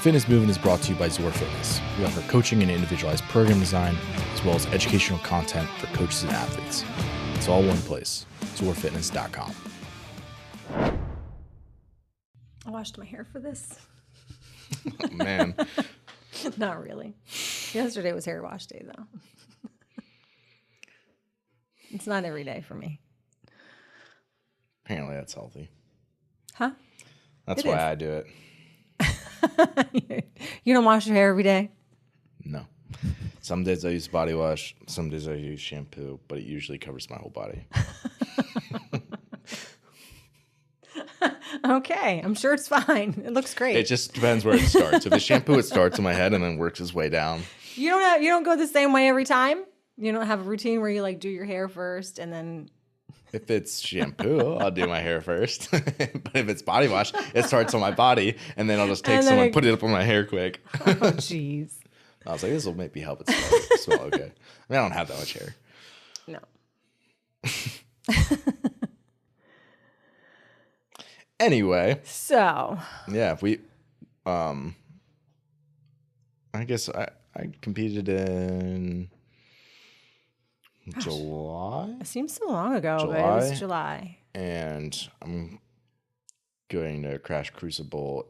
Fitness Movement is brought to you by Zor Fitness. We offer coaching and individualized program design, as well as educational content for coaches and athletes. It's all one place, zorfitness.com. I washed my hair for this. Oh, man. Not really. Yesterday was hair wash day, though. It's not every day for me. Apparently that's healthy. Huh? That's why I do it. You don't wash your hair every day? No. Some days I use body wash. Some days I use shampoo, but it usually covers my whole body. Okay. I'm sure it's fine. It looks great. It just depends where it starts. If it's shampoo, it starts in my head and then works its way down. You don't go the same way every time? You don't have a routine where you like do your hair first and then... If it's shampoo, I'll do my hair first. But if it's body wash, it starts on my body, and then I'll just take some and put it up on my hair quick. Oh, jeez. I was like, this will maybe help it smell okay. I mean, I don't have that much hair. No. Anyway. So. Yeah, I guess I competed in... July? It seems so long ago, but it was July. And I'm going to crash Crucible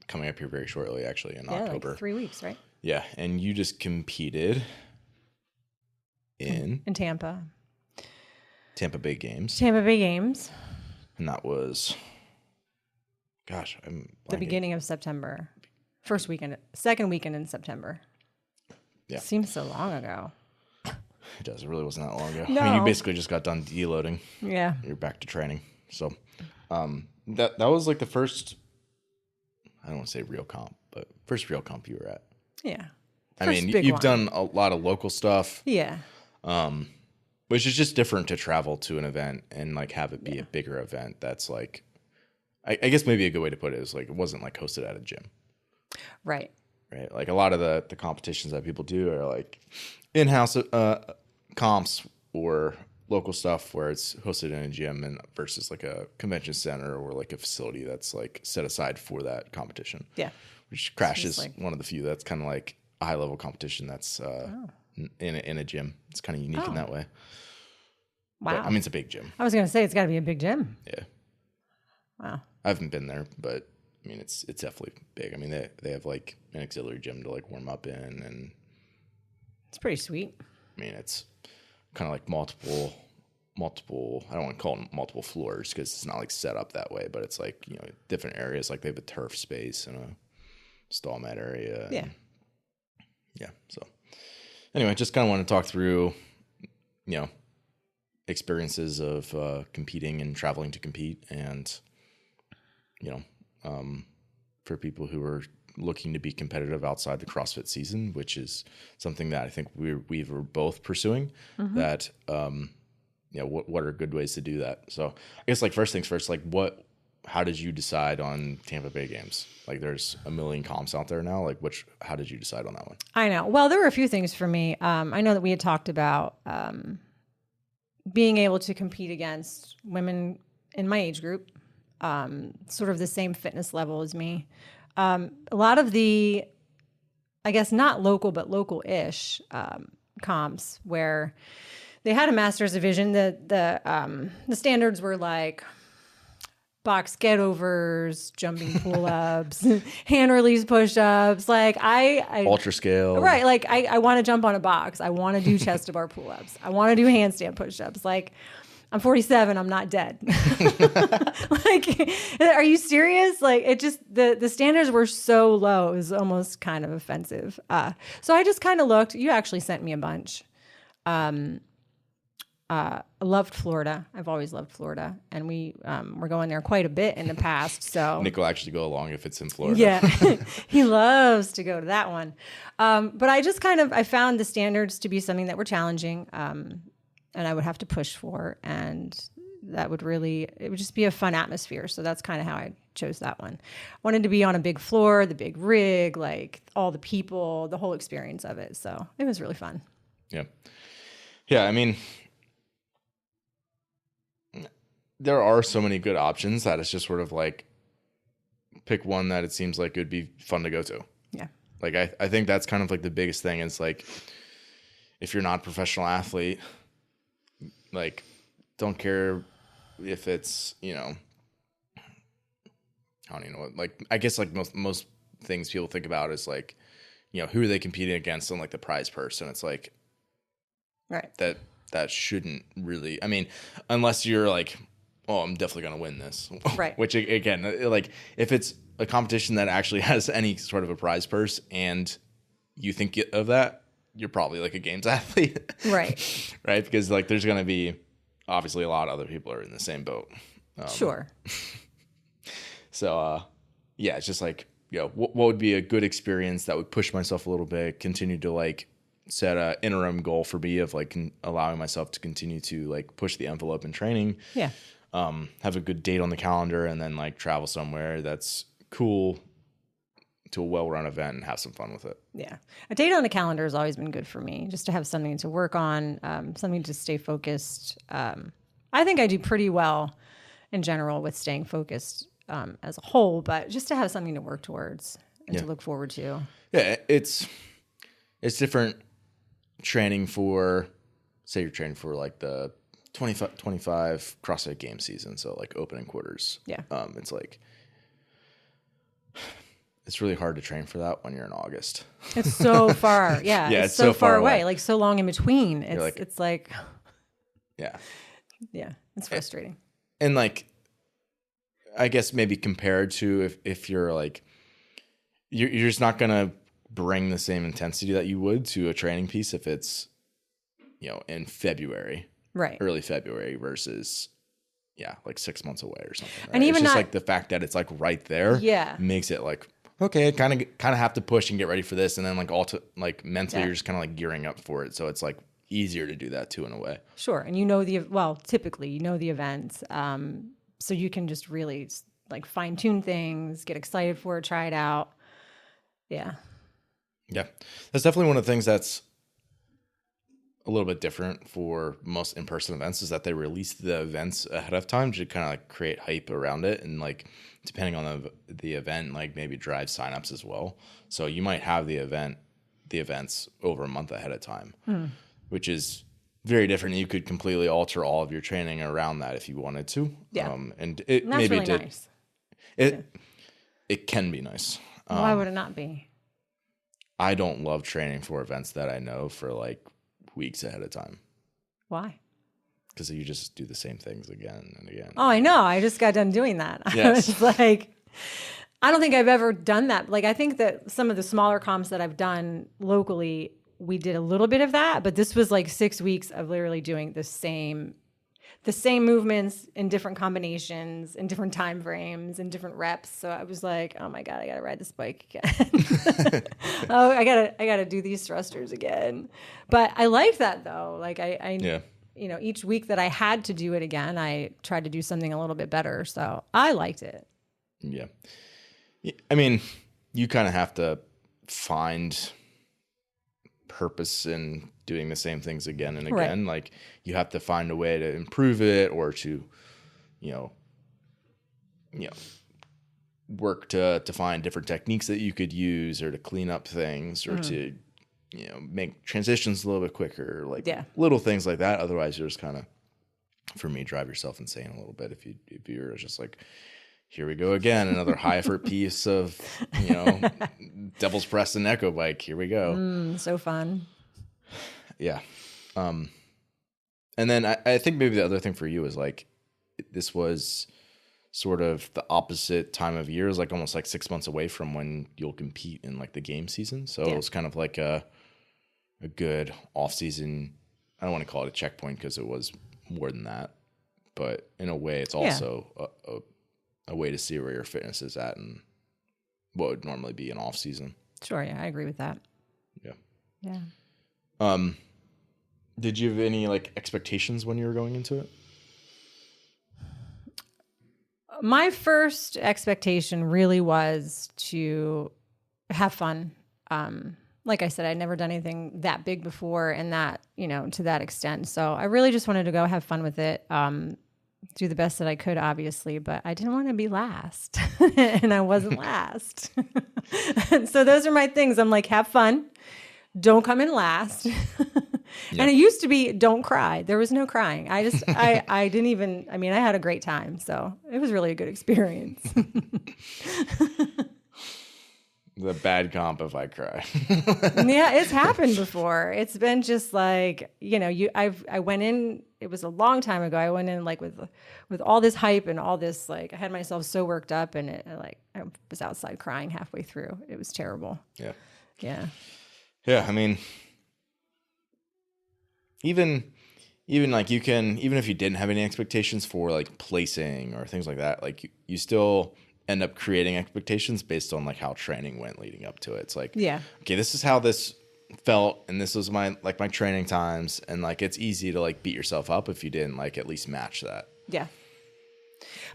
coming up here very shortly, actually, in October. Like 3 weeks, right? Yeah, and you just competed in Tampa. Tampa Bay Games. Tampa Bay Games. And that was, gosh, I'm blanking. The beginning of September. Second weekend in September. Yeah. Seems so long ago. It does. It really wasn't that long ago. No. I mean, you basically just got done deloading. Yeah. You're back to training. So that was like the first, I don't want to say real comp, but first real comp you were at. Yeah. I mean, you've done a lot of local stuff. Yeah. Which is just different to travel to an event and like have it be a bigger event. That's like, I guess maybe a good way to put it is like, it wasn't like hosted at a gym. Right. Right. Like a lot of the competitions that people do are like in-house comps or local stuff where it's hosted in a gym and versus like a convention center or like a facility that's like set aside for that competition. Yeah. Which Crash is one of the few that's kind of like a high level competition that's in a gym. It's kind of unique in that way. Wow. But, I mean, it's a big gym. I was going to say it's got to be a big gym. Yeah. Wow. I haven't been there, but I mean, it's definitely big. I mean, they have like an auxiliary gym to like warm up in, and it's pretty sweet. I mean, it's kind of like multiple. I don't want to call them multiple floors because it's not like set up that way, but it's like, you know, different areas. Like they have a turf space and a stall mat area. Yeah. Yeah. So anyway, just kind of want to talk through, you know, experiences of competing and traveling to compete, and you know. For people who are looking to be competitive outside the CrossFit season, which is something that I think we were both pursuing. Mm-hmm. That you know, what are good ways to do that? So I guess like first things first, like how did you decide on Tampa Bay Games? Like there's a million comps out there now. Like how did you decide on that one? I know. Well, there were a few things for me. I know that we had talked about being able to compete against women in my age group. Sort of the same fitness level as me. A lot of the, I guess not local, but local-ish comps where they had a master's division. The standards were like box get-overs, jumping pull-ups, hand release push-ups. Like I ultra scale. Right. Like I want to jump on a box. I want to do chest to bar pull-ups. I want to do handstand push-ups. Like I'm 47. I'm not dead. Like, are you serious? Like, it just, the standards were so low. It was almost kind of offensive. So I just kind of looked. You actually sent me a bunch. I loved Florida. I've always loved Florida. And we were going there quite a bit in the past. So Nick will actually go along if it's in Florida. Yeah. He loves to go to that one. But I just I found the standards to be something that were challenging. And I would have to push for, and it would just be a fun atmosphere. So that's kind of how I chose that one. I wanted to be on a big floor, the big rig, like all the people, the whole experience of it. So it was really fun. Yeah. Yeah. I mean, there are so many good options that it's just sort of like pick one that it seems like it would be fun to go to. Yeah. Like, I think that's kind of like the biggest thing is like, if you're not a professional athlete, like, don't care if it's, you know, I don't even know what, like, I guess like most things people think about is like, you know, who are they competing against and like the prize purse. And it's like, right. That shouldn't really, I mean, unless you're like, oh, I'm definitely going to win this. Right. Which again, like if it's a competition that actually has any sort of a prize purse and you think of that, you're probably like a games athlete. Right. Right. Because like there's going to be obviously a lot of other people are in the same boat. Sure. So, yeah, it's just like, you know, what would be a good experience that would push myself a little bit, continue to like set a interim goal for me of like allowing myself to continue to like push the envelope in training. Yeah. Have a good date on the calendar and then like travel somewhere that's cool to a well-run event and have some fun with it. Yeah. A date on the calendar has always been good for me, just to have something to work on, something to stay focused. I think I do pretty well in general with staying focused as a whole, but just to have something to work towards and to look forward to. Yeah, it's different training for, say you're training for like the 25 CrossFit game season, so like opening quarters. Yeah. It's like, it's really hard to train for that when you're in August. It's so far. Yeah. Yeah, it's so far away, like so long in between. It's like, yeah. Yeah, it's frustrating. And like, I guess maybe compared to if you're like, you're just not going to bring the same intensity that you would to a training piece if it's, you know, in February, right? Early February versus, yeah, like 6 months away or something. Right? And even it's just not, like the fact that it's like right there, yeah, makes it like, okay, I kind of have to push and get ready for this, and then like like mentally you're just kind of like gearing up for it, so it's like easier to do that too in a way. Sure, and you know typically you know the events, so you can just really like fine tune things, get excited for it, try it out. Yeah. Yeah, that's definitely one of the things that's a little bit different for most in-person events is that they release the events ahead of time to kind of like create hype around it, and like depending on the event, like maybe drive signups as well. So you might have the events over a month ahead of time, which is very different. You could completely alter all of your training around that if you wanted to. Yeah, and it that's maybe really did. Nice. It can be nice. Why would it not be? I don't love training for events that I know for like weeks ahead of time. Why? Because you just do the same things again and again. Oh, I know. I just got done doing that. Yes. I was like, I don't think I've ever done that. Like, I think that some of the smaller comps that I've done locally, we did a little bit of that, but this was like 6 weeks of literally doing the same movements in different combinations, in different time frames, in different reps. So I was like, oh my God, I got to ride this bike again. Oh, I gotta do these thrusters again. But I liked that though. Like I you know, each week that I had to do it again, I tried to do something a little bit better. So I liked it. Yeah. I mean, you kind of have to find purpose in doing the same things again and again. Right. Like you have to find a way to improve it or to, you know, work to find different techniques that you could use or to clean up things or to, you know, make transitions a little bit quicker, like little things like that. Otherwise you're just kind of, for me, drive yourself insane a little bit. If you're just like, here we go again, another high effort piece of, you know, devil's press and echo bike. Here we go. So fun. Yeah. And then I think maybe the other thing for you is like, this was sort of the opposite time of year, is like almost like 6 months away from when you'll compete in like the game season. So it was kind of like a good off season. I don't want to call it a checkpoint because it was more than that, but in a way it's also a way to see where your fitness is at and what would normally be an off season. Sure. Yeah. I agree with that. Yeah. Yeah. Did you have any like expectations when you were going into it? My first expectation really was to have fun. Like I said, I'd never done anything that big before and that, you know, to that extent. So I really just wanted to go have fun with it. do the best that I could, obviously, but I didn't want to be last and I wasn't last. And so those are my things. I'm like, have fun. Don't come in last. And it used to be, don't cry. There was no crying. I didn't even, I mean, I had a great time. So it was really a good experience. The bad comp if I cry. Yeah, it's happened before. It's been just like, I went in, it was a long time ago. I went in like with all this hype and all this, like I had myself so worked up and I was outside crying halfway through. It was terrible. Yeah. Yeah. Yeah. I mean, even like you can, even if you didn't have any expectations for like placing or things like that, like you still end up creating expectations based on like how training went leading up to it. It's like, yeah, okay, this is how this felt and this was my training times, and like it's easy to like beat yourself up if you didn't like at least match that. Yeah.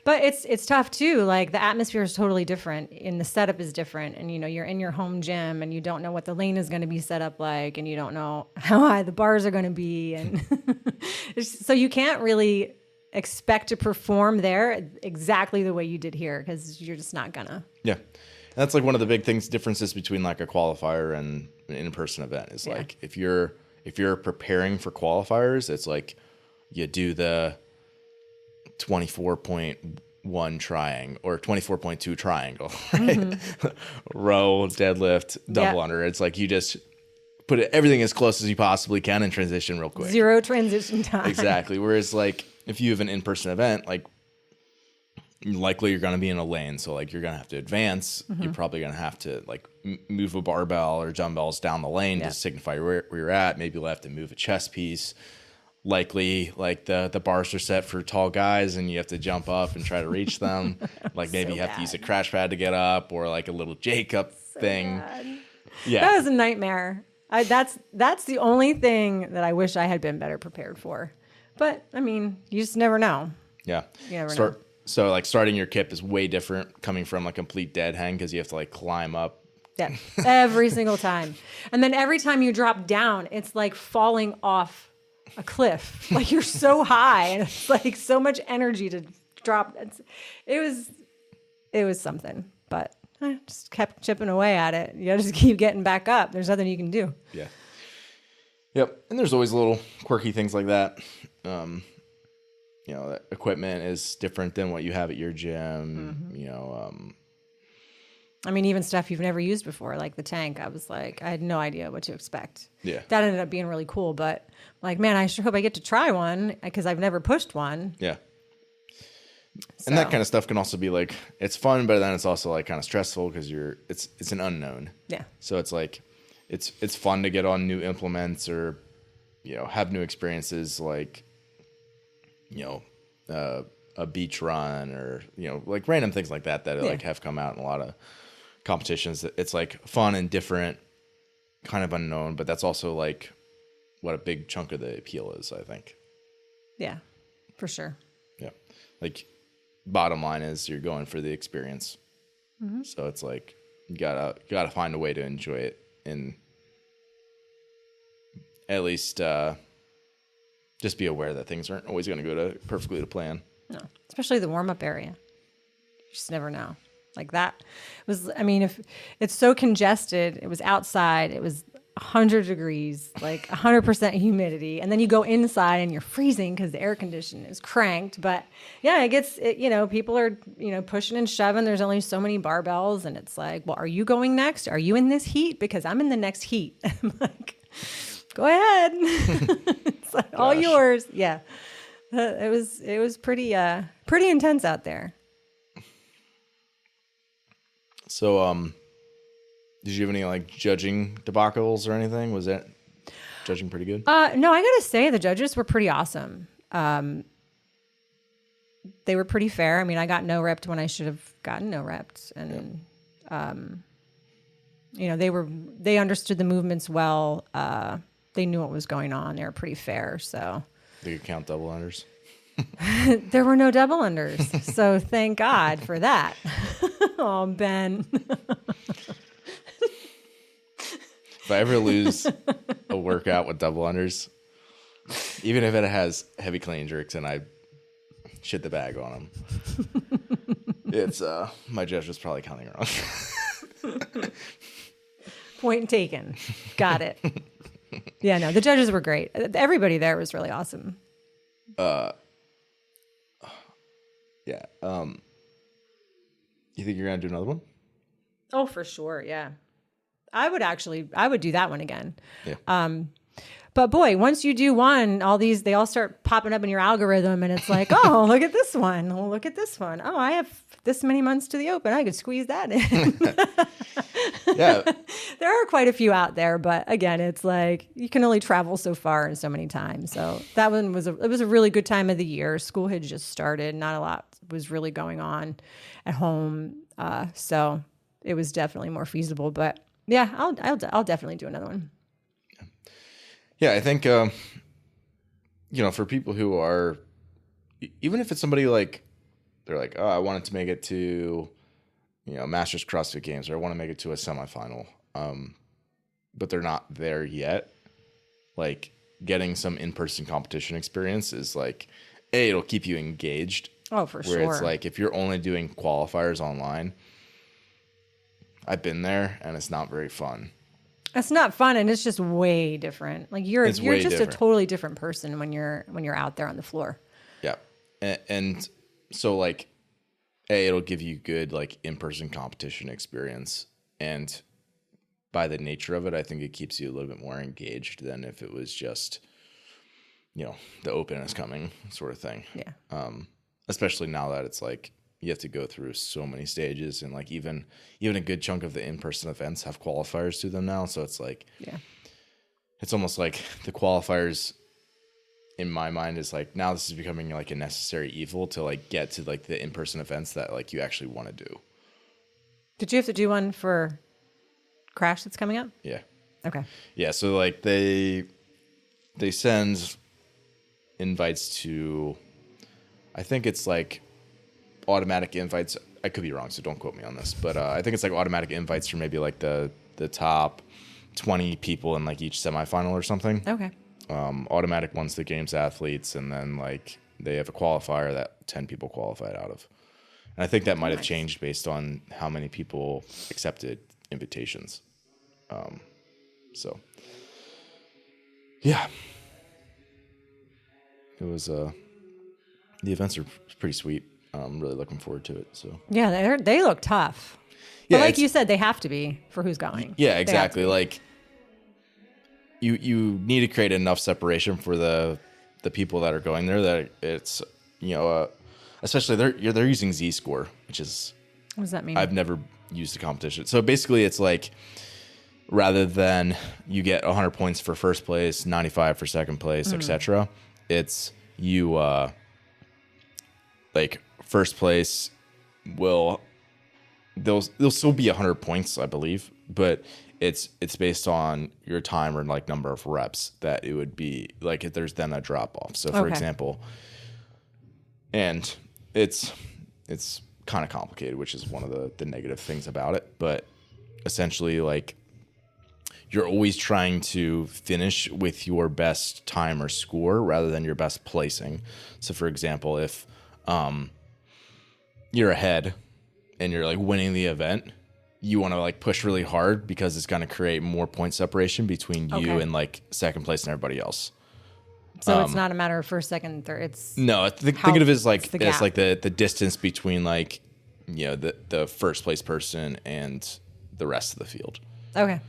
But it's tough too. Like the atmosphere is totally different and the setup is different. And you're in your home gym and you don't know what the lane is going to be set up like, and you don't know how high the bars are going to be. And so you can't really expect to perform there exactly the way you did here, because you're just not gonna. Yeah. And that's like one of the big differences between like a qualifier and an in-person event is like if you're preparing for qualifiers, it's like you do the 24.1 triangle or 24.2 triangle, right? Mm-hmm. Row, deadlift, double under. It's like you just put everything as close as you possibly can and transition real quick. Zero transition time. Exactly. Whereas like if you have an in-person event, like likely you're going to be in a lane. So like you're going to have to advance. Mm-hmm. You're probably going to have to like move a barbell or dumbbells down the lane to signify where you're at. Maybe you'll have to move a chest piece. Likely like the bars are set for tall guys and you have to jump up and try to reach them. Like maybe you have to use a crash pad to get up, or like a little J-cup thing. Bad. Yeah. That was a nightmare. That's the only thing that I wish I had been better prepared for. But I mean, you just never know. Yeah. You never know. So like starting your kip is way different coming from a complete dead hang, because you have to like climb up. Yeah. Every single time. And then every time you drop down, it's like falling off a cliff. Like you're so high and it's like so much energy to drop. It was something, but I just kept chipping away at it. You just keep getting back up. There's nothing you can do. Yeah. Yep. And there's always little quirky things like that. That equipment is different than what you have at your gym. Mm-hmm. I mean, even stuff you've never used before, like the tank. I was like, I had no idea what to expect. Yeah. That ended up being really cool, but like, man, I sure hope I get to try one, because I've never pushed one. Yeah. So. And that kind of stuff can also be like, it's fun, but then it's also like kind of stressful because it's an unknown. Yeah. So it's like, it's fun to get on new implements or, have new experiences like, a beach run or, like random things like that like have come out in a lot of competitions. It's like fun and different, kind of unknown, but that's also like what a big chunk of the appeal is, I think. Yeah, for sure. Yeah. Like bottom line is you're going for the experience. Mm-hmm. So it's like, you gotta find a way to enjoy it and at least, just be aware that things aren't always going to go perfectly to plan. No, especially the warm-up area. You just never know. Like that was, I mean, if it's so congested, it was outside, it was 100 degrees, like 100% humidity. And then you go inside and you're freezing because the air condition is cranked. But yeah, people are, pushing and shoving. There's only so many barbells. And it's like, well, are you going next? Are you in this heat? Because I'm in the next heat. I'm like, go ahead. It's like all yours. Yeah. It was pretty intense out there. So, did you have any like judging debacles or anything? Was that judging pretty good? No, I gotta say the judges were pretty awesome. They were pretty fair. I mean, I got no repped when I should have gotten no repped, and they understood the movements well. They knew what was going on. They were pretty fair. So did you count double unders? There were no double unders, so thank God for that. Oh, Ben. If I ever lose a workout with double unders, even if it has heavy clean jerks and I shit the bag on them. It's my judge was probably counting wrong. Point taken. Got it. Yeah, no, the judges were great. Everybody there was really awesome. Yeah. You think you're gonna do another one? Oh, for sure. Yeah. I would do that one again. Yeah. But boy, once you do one, they all start popping up in your algorithm and it's like, oh, look at this one. Oh, look at this one. Oh, I have this many months to the open. I could squeeze that in. Yeah. There are quite a few out there, but again, it's like you can only travel so far and so many times. So that one was a really good time of the year. School had just started. Not a lot was really going on at home. So it was definitely more feasible, but yeah, I'll definitely do another one. Yeah, I think, for people who are, even if it's somebody like, they're like, oh, I wanted to make it to, Masters CrossFit Games, or I want to make it to a semifinal, but they're not there yet. Like, getting some in-person competition experience is like, it'll keep you engaged. Oh, for sure. Where it's like, if you're only doing qualifiers online, I've been there, and it's not very fun. It's not fun, and it's just way different. Like you're just different. A totally different person when you're out there on the floor. Yeah, and so like, it'll give you good like in-person competition experience, and by the nature of it, I think it keeps you a little bit more engaged than if it was just, the open is coming sort of thing. Yeah. Especially now that it's like, you have to go through so many stages, and like even a good chunk of the in-person events have qualifiers to them now. So it's like, yeah, it's almost like the qualifiers in my mind is like, now this is becoming like a necessary evil to like get to like the in-person events that like you actually want to do. Did you have to do one for Crash that's coming up? Yeah. Okay. Yeah. So like they send invites to, I think it's like automatic invites. I could be wrong, so don't quote me on this, but I think it's like automatic invites for maybe like the top 20 people in like each semifinal or something. Okay. Automatic ones to games athletes, and then like they have a qualifier that 10 people qualified out of. And I think that might have changed based on how many people accepted invitations. So yeah, it was the events are pretty sweet. I'm really looking forward to it. So yeah, they look tough. But like you said, they have to be for who's going. Yeah, exactly. Like you need to create enough separation for the people that are going there that it's especially they're using Z-score, which is, what does that mean? I've never used the competition. So basically, it's like, rather than you get 100 points for first place, 95 for second place, etc., it's you like first place they'll still be 100 points, I believe, but it's based on your time or like number of reps that it would be like if there's then a drop off. So for example, and it's kind of complicated, which is one of the negative things about it, but essentially like you're always trying to finish with your best time or score rather than your best placing. So for example, if you're ahead and you're like winning the event, you want to like push really hard because it's going to create more point separation between you and like second place and everybody else. So it's not a matter of first, second, third. It's think of it as like it's like the distance between like the first place person and the rest of the field. Okay.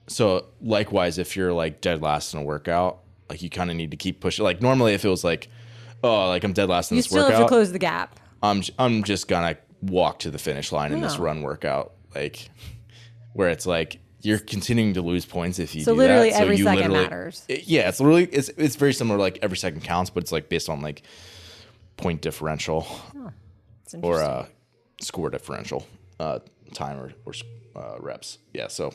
So likewise, if you're like dead last in a workout, like you kind of need to keep pushing. Like normally, if it was like, oh, like I'm dead last in this workout, you still have to close the gap. I'm just gonna walk to the finish line in this run workout, like where it's like you're continuing to lose points if you do literally that. Every so second matters. It's literally it's very similar. Like every second counts, but it's like based on like point differential or score differential, time or reps. Yeah, so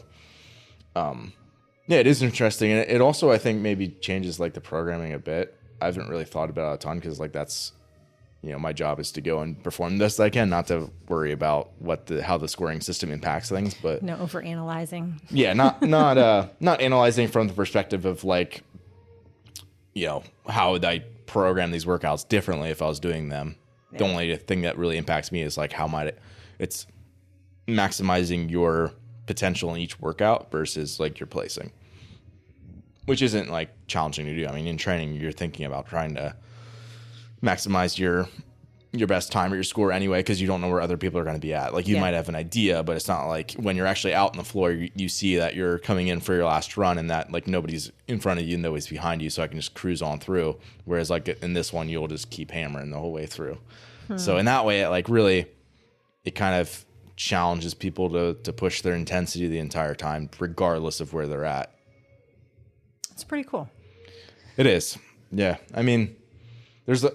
it is interesting, and it also I think maybe changes like the programming a bit. I haven't really thought about it a ton because like that's my job is to go and perform the best I can, not to worry about how the scoring system impacts things. But no over analyzing. Yeah, not analyzing from the perspective of like how would I program these workouts differently if I was doing them. Yeah. The only thing that really impacts me is like how might it's maximizing your potential in each workout versus like your placing, which isn't like challenging to do. I mean, in training, you're thinking about trying to maximize your best time or your score anyway, because you don't know where other people are going to be at. Like you might have an idea, but it's not like when you're actually out on the floor, you see that you're coming in for your last run and that like nobody's in front of you and nobody's behind you, so I can just cruise on through. Whereas like in this one, you'll just keep hammering the whole way through. So in that way, it like really, it kind of challenges people to push their intensity the entire time, regardless of where they're at. It's pretty cool. It is. Yeah. I mean, there's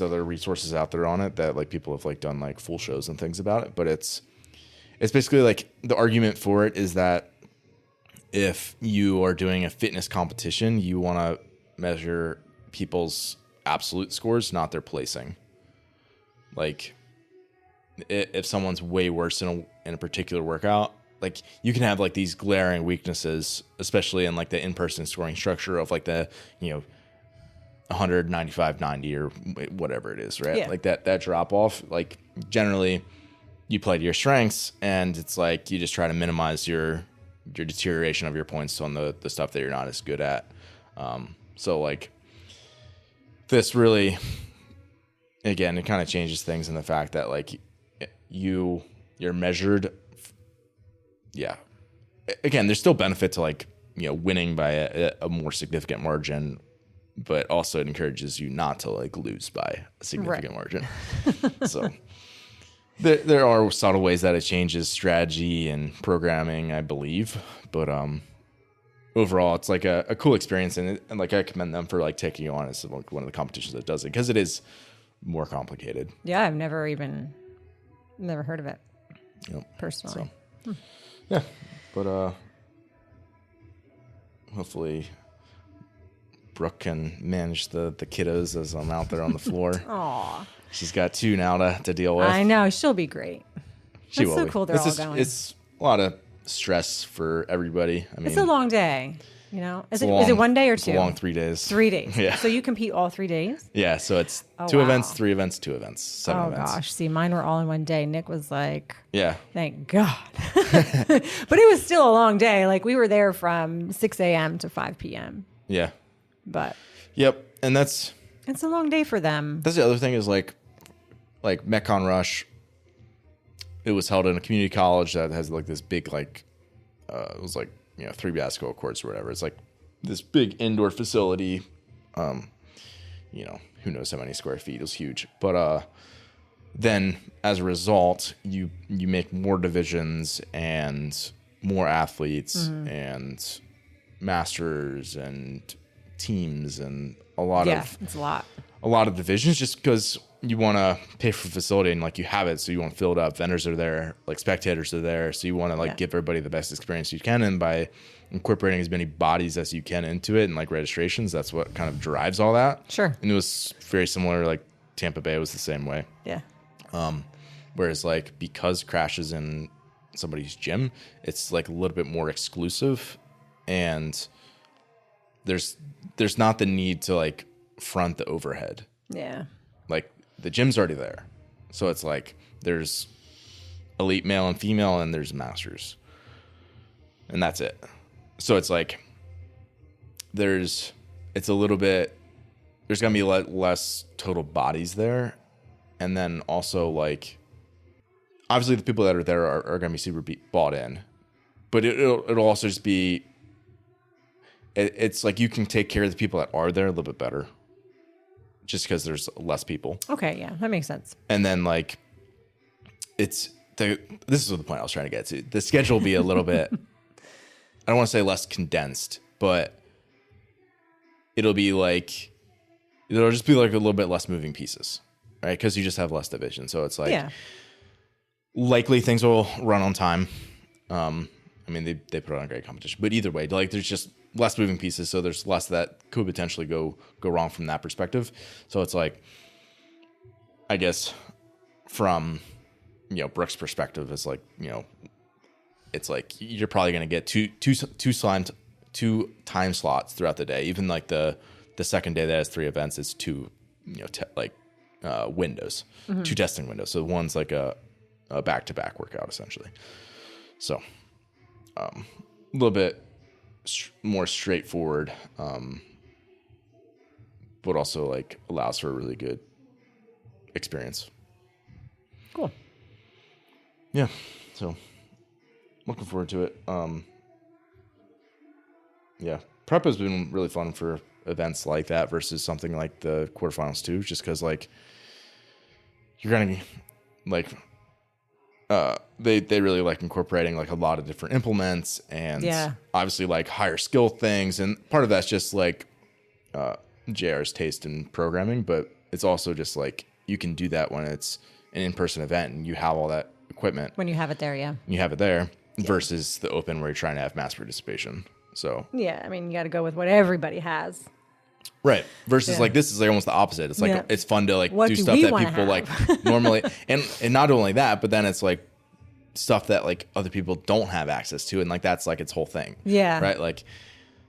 other resources out there on it that like people have like done like full shows and things about it, but it's basically like the argument for it is that if you are doing a fitness competition, you want to measure people's absolute scores, not their placing. Like if someone's way worse in a particular workout, like you can have like these glaring weaknesses, especially in like the in-person scoring structure of like the, 195, 90 or whatever it is, right? Yeah. Like that drop off, like generally you play to your strengths and it's like you just try to minimize your deterioration of your points on the stuff that you're not as good at. So like this really, again, it kind of changes things in the fact that like you're measured. Yeah. Again, there's still benefit to like, winning by a more significant margin, but also it encourages you not to like lose by a significant margin. So there are subtle ways that it changes strategy and programming, I believe, but overall it's like a cool experience, and like I commend them for like taking you on as like one of the competitions that does it, because it is more complicated. Yeah, I've never heard of it. Personally. So, yeah, but hopefully Brooke can manage the kiddos as I'm out there on the floor. Aw. She's got 2 now to deal with. I know. She'll be great. She That's will so be. Cool they're all going. It's a lot of stress for everybody. I mean, it's a long day. Is it 1 day or 2? It's a long 3 days. 3 days. Yeah. So you compete all 3 days? Yeah. So it's 2 events, 3 events, 2 events, 7 events. Oh gosh. See, mine were all in 1 day. Nick was like, yeah, thank God. But it was still a long day. Like we were there from 6 a.m. to 5 p.m. Yeah. But. Yep. And it's a long day for them. That's the other thing is like Metcon Rush. It was held in a community college that has like this big, like, it was like, 3 basketball courts or whatever. It's like this big indoor facility. Who knows how many square feet. It was huge. But then as a result, you make more divisions and more athletes and masters and teams and it's a lot of divisions, just because you want to pay for facility and like you have it, so you want to fill it up. Vendors are there, like spectators are there, so you want to like give everybody the best experience you can, and by incorporating as many bodies as you can into it and like registrations, that's what kind of drives all that. Sure. And it was very similar, like Tampa Bay was the same way. Yeah. Whereas like because crashes in somebody's gym, it's like a little bit more exclusive, and there's not the need to like front the overhead. Yeah. Like the gym's already there. So it's like there's elite male and female and there's masters. And that's it. So it's like there's going to be less total bodies there. And then also like obviously the people that are there are going to be super bought in. But it'll also just be it's like you can take care of the people that are there a little bit better, just because there's less people. Okay, yeah, that makes sense. And then like this is the point I was trying to get to. The schedule will be a little bit, I don't want to say less condensed, but it'll just be like a little bit less moving pieces, right? Because you just have less division. So it's like likely things will run on time. I mean, they put on a great competition, but either way, like there's just less moving pieces, so there's less that could potentially go wrong from that perspective. So it's like, I guess from Brooke's perspective, it's like it's like you're probably going to get two 2 time slots throughout the day. Even like the second day that has 3 events, it's 2, windows, 2 testing windows. So one's like a back-to-back workout essentially. So a little bit more straightforward, but also like allows for a really good experience. Cool. Yeah. So looking forward to it. Yeah. Prep has been really fun for events like that versus something like the quarterfinals too, just because like you're gonna like they really like incorporating like a lot of different implements and obviously like higher skill things, and part of that's just like JR's taste in programming, but it's also just like you can do that when it's an in-person event and you have all that equipment. When you have it there, you have it there versus the open where you're trying to have mass participation. So I mean, you got to go with what everybody has. Right. Versus like this is like almost the opposite. It's like it's fun to like do stuff that people like normally and not only that, but then it's like stuff that like other people don't have access to, and like that's like its whole thing. Yeah. Right? Like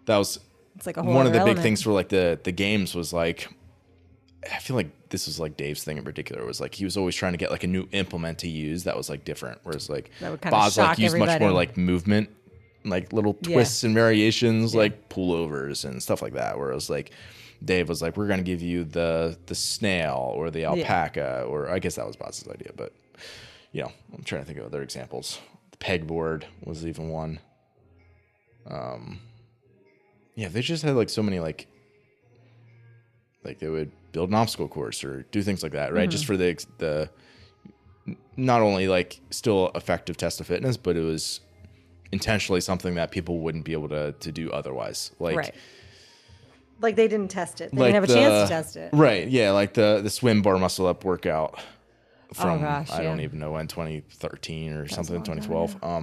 that was it's like a whole one of the element. big things for like the games was like I feel like this was like Dave's thing in particular was like he was always trying to get like a new implement to use that was like different. Whereas like Boz like used much more like movement, like little twists and variations, like pullovers and stuff like that. Whereas like Dave was like, we're gonna give you the snail or the alpaca, or I guess that was Boz's idea, but I'm trying to think of other examples. The pegboard was even one. They just had like so many like they would build an obstacle course or do things like that, right? Just for the not only like still effective test of fitness, but it was intentionally something that people wouldn't be able to do otherwise. Like they didn't test it. They didn't have a chance to test it. Right. Yeah. Like the swim bar muscle up workout from I don't even know when, 2013 or something, 2012. I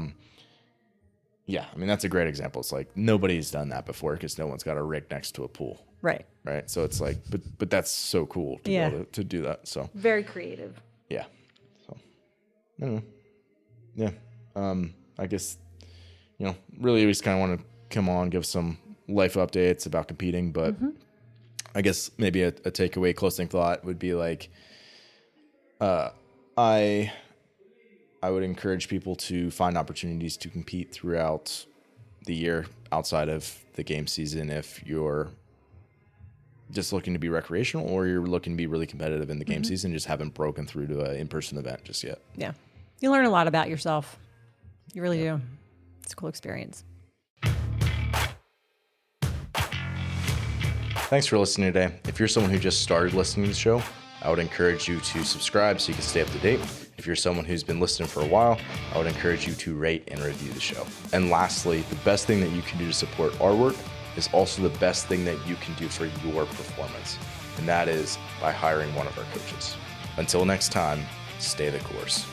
mean, that's a great example. It's like nobody's done that before because no one's got a rig next to a pool. Right. So it's like, but that's so cool to be able to do that. So very creative. Yeah. So anyway, I guess, really we just kind of want to come on, give some life updates about competing, but I guess maybe a takeaway closing thought would be like, I would encourage people to find opportunities to compete throughout the year outside of the game season if you're just looking to be recreational or you're looking to be really competitive in the game season, just haven't broken through to an in-person event just yet. Yeah. You learn a lot about yourself. You really do. It's a cool experience. Thanks for listening today. If you're someone who just started listening to the show, I would encourage you to subscribe so you can stay up to date. If you're someone who's been listening for a while, I would encourage you to rate and review the show. And lastly, the best thing that you can do to support our work is also the best thing that you can do for your performance. And that is by hiring one of our coaches. Until next time, stay the course.